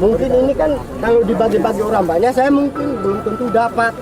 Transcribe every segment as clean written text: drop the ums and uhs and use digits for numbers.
Mungkin ini kan kalau dibagi-bagi orang banyak, saya mungkin belum tentu dapat.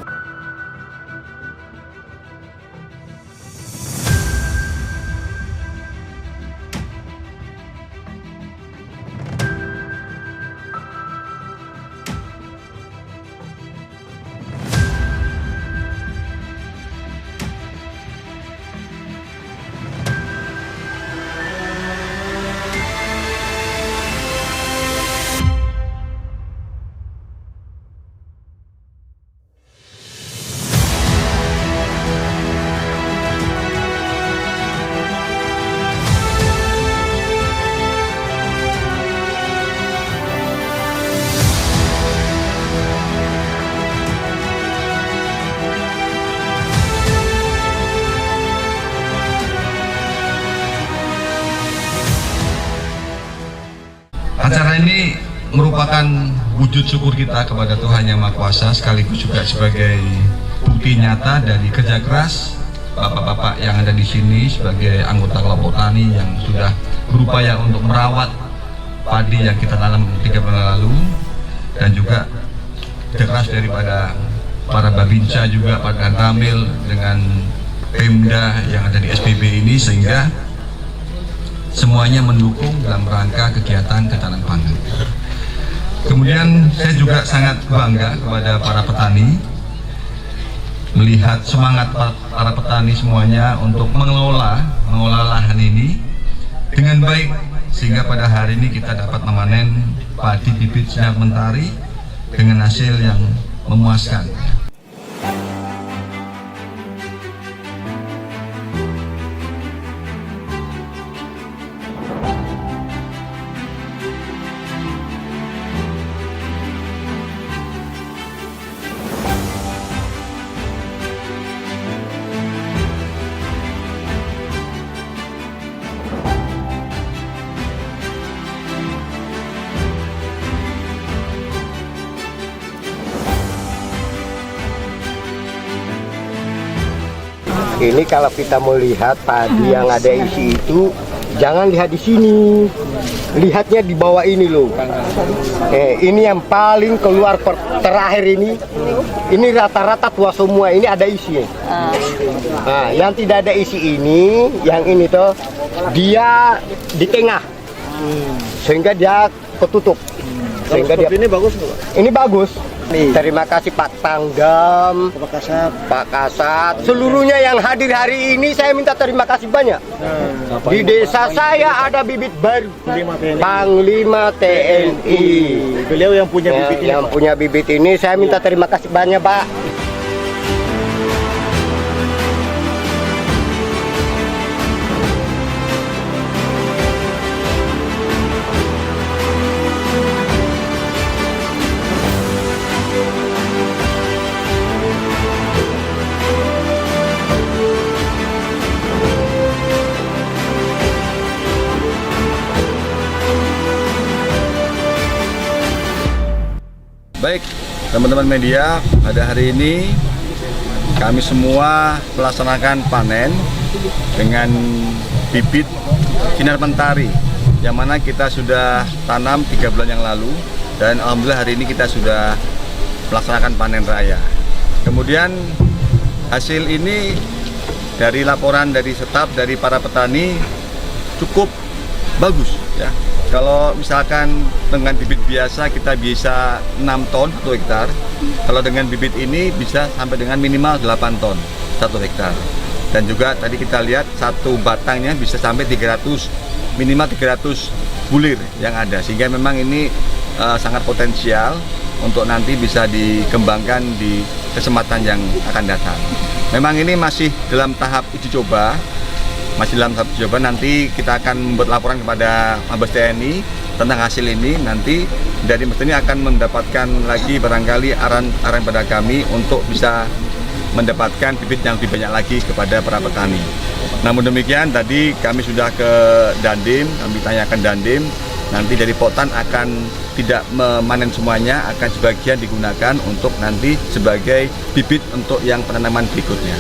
Acara ini merupakan wujud syukur kita kepada Tuhan Yang Maha Kuasa, sekaligus juga sebagai bukti nyata dari kerja keras bapak-bapak yang ada di sini sebagai anggota kelompok tani yang sudah berupaya untuk merawat padi yang kita tanam 3 bulan lalu, dan juga kerja keras daripada para babinsa juga, Pak Dan Ramil dengan Pemda yang ada di SPB ini, sehingga semuanya mendukung dalam rangka kegiatan ketahanan pangan. Kemudian saya juga sangat bangga kepada para petani, melihat semangat para petani semuanya untuk mengelola lahan ini dengan baik, sehingga pada hari ini kita dapat memanen padi bibit Sinar Mentari dengan hasil yang memuaskan. Ini kalau kita mau lihat padi yang ada isi itu, jangan lihat di sini, lihatnya di bawah ini loh. Ini yang paling keluar terakhir ini rata-rata tua semua, ini ada isi. Nah, yang tidak ada isi ini, yang ini tuh dia di tengah, sehingga dia ketutup. Sehingga dia, ini bagus nggak? ini bagus. Terima kasih Pak Tanggam, Pak Kasat, seluruhnya yang hadir hari ini, saya minta terima kasih banyak. Di desa saya ada bibit baru, Panglima TNI. Beliau yang punya bibit ini. Yang punya bibit ini, saya minta terima kasih banyak, Pak. Baik, teman-teman media, pada hari ini kami semua melaksanakan panen dengan bibit Sinar Mentari yang mana kita sudah tanam 3 bulan yang lalu, dan alhamdulillah hari ini kita sudah melaksanakan panen raya. Kemudian hasil ini dari laporan dari staf dari para petani cukup bagus ya. Kalau misalkan dengan bibit biasa kita bisa 6 ton 1 hektar, kalau dengan bibit ini bisa sampai dengan minimal 8 ton 1 hektar. Dan juga tadi kita lihat satu batangnya bisa sampai 300, minimal 300 bulir yang ada, sehingga memang ini sangat potensial untuk nanti bisa dikembangkan di kesempatan yang akan datang. Memang ini masih dalam tahap uji coba. Nanti kita akan membuat laporan kepada Mabes TNI tentang hasil ini. Nanti dari Mabes TNI akan mendapatkan lagi barangkali arahan pada kami untuk bisa mendapatkan bibit yang lebih banyak lagi kepada para petani. Namun demikian, tadi kami sudah ke Dandim, kami tanyakan Dandim, nanti dari Potan akan tidak memanen semuanya, akan sebagian digunakan untuk nanti sebagai bibit untuk yang penanaman berikutnya.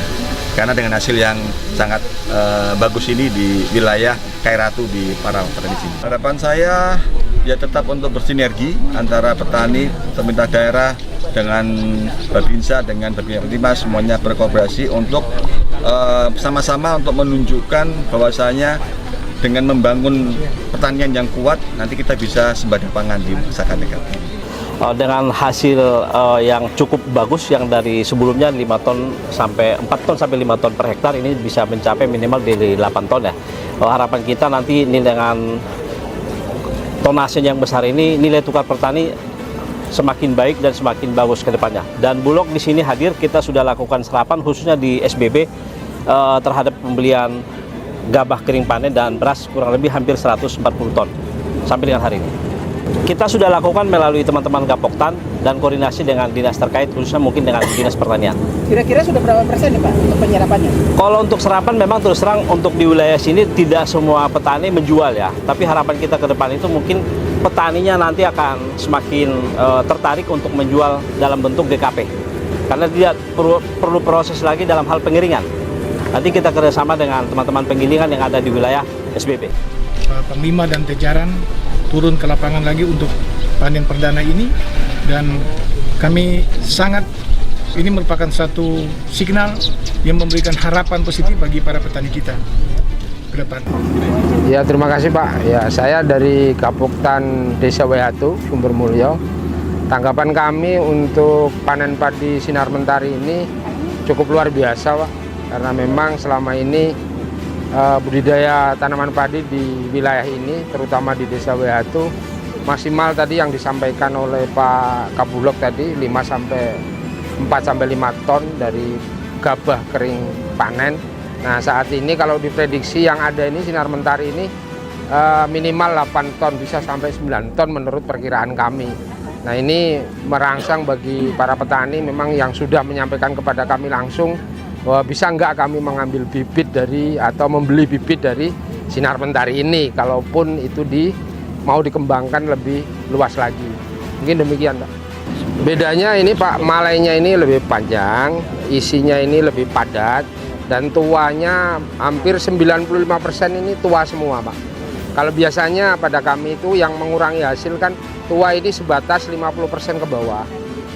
karena dengan hasil yang sangat bagus ini di wilayah Kairatu di para petani sini. Harapan saya ya tetap untuk bersinergi antara petani, pemerintah daerah dengan Babinsa, dengan Babinsa Pertimah, semuanya berkolaborasi untuk sama-sama untuk menunjukkan bahwasanya dengan membangun pertanian yang kuat nanti kita bisa sembada pangan di masa akan datang. Dengan hasil yang cukup bagus yang dari sebelumnya 4 ton sampai 5 ton per hektar, ini bisa mencapai minimal di 8 ton ya. Harapan kita nanti ini dengan tonase yang besar ini, nilai tukar petani semakin baik dan semakin bagus ke depannya. Dan Bulog di sini hadir, kita sudah lakukan serapan khususnya di SBB terhadap pembelian gabah kering panen dan beras kurang lebih hampir 140 ton sampai dengan hari ini. Kita sudah lakukan melalui teman-teman Gapoktan dan koordinasi dengan dinas terkait, khususnya mungkin dengan dinas pertanian. Kira-kira sudah berapa persen nih Pak untuk penyerapannya? Kalau untuk serapan memang terus terang untuk di wilayah sini tidak semua petani menjual ya, tapi harapan kita ke depan itu mungkin petaninya nanti akan semakin tertarik untuk menjual dalam bentuk DKP, karena tidak perlu proses lagi dalam hal pengiringan. Nanti kita kerjasama dengan teman-teman penggilingan yang ada di wilayah SBB. Panglima dan jajaran turun ke lapangan lagi untuk panen perdana ini, dan kami ini merupakan satu signal yang memberikan harapan positif bagi para petani kita ke depan. Ya, terima kasih Pak. Ya, saya dari Gapoktan Desa Wehatu, Sumber Mulyo. Tanggapan kami untuk panen padi Sinar Mentari ini cukup luar biasa Pak, karena memang selama ini budidaya tanaman padi di wilayah ini, terutama di Desa Wehatu, maksimal tadi yang disampaikan oleh Pak Kabulok tadi 4-5 ton dari gabah kering panen. Nah, saat ini kalau diprediksi yang ada ini Sinar Mentari ini minimal 8 ton, bisa sampai 9 ton menurut perkiraan kami. Nah, ini merangsang bagi para petani memang yang sudah menyampaikan kepada kami langsung bahwa bisa nggak kami mengambil bibit dari atau membeli bibit dari Sinar Mentari ini, kalaupun itu mau dikembangkan lebih luas lagi. Mungkin demikian Pak. Bedanya ini Pak, malainya ini lebih panjang, isinya ini lebih padat, dan tuanya hampir 95% ini tua semua Pak. Kalau biasanya pada kami itu yang mengurangi hasil kan tua ini sebatas 50% ke bawah.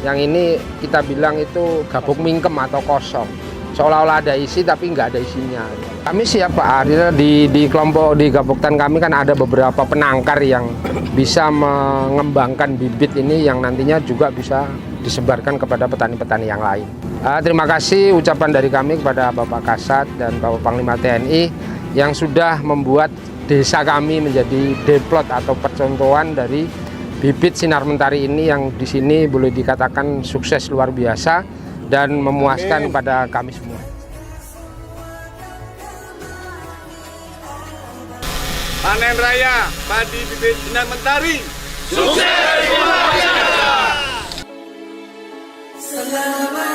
Yang ini kita bilang itu gabuk mingkem atau kosong. Seolah-olah ada isi tapi nggak ada isinya. Kami siap Pak, di kelompok di Gapoktan kami kan ada beberapa penangkar yang bisa mengembangkan bibit ini yang nantinya juga bisa disebarkan kepada petani-petani yang lain. Terima kasih ucapan dari kami kepada Bapak Kasat dan Bapak Panglima TNI yang sudah membuat desa kami menjadi deplot atau percontohan dari bibit Sinar Mentari ini yang di sini boleh dikatakan sukses luar biasa dan memuaskan pada kami semua. Panen raya padi bibit Sinar Mentari. Sukses! Selamat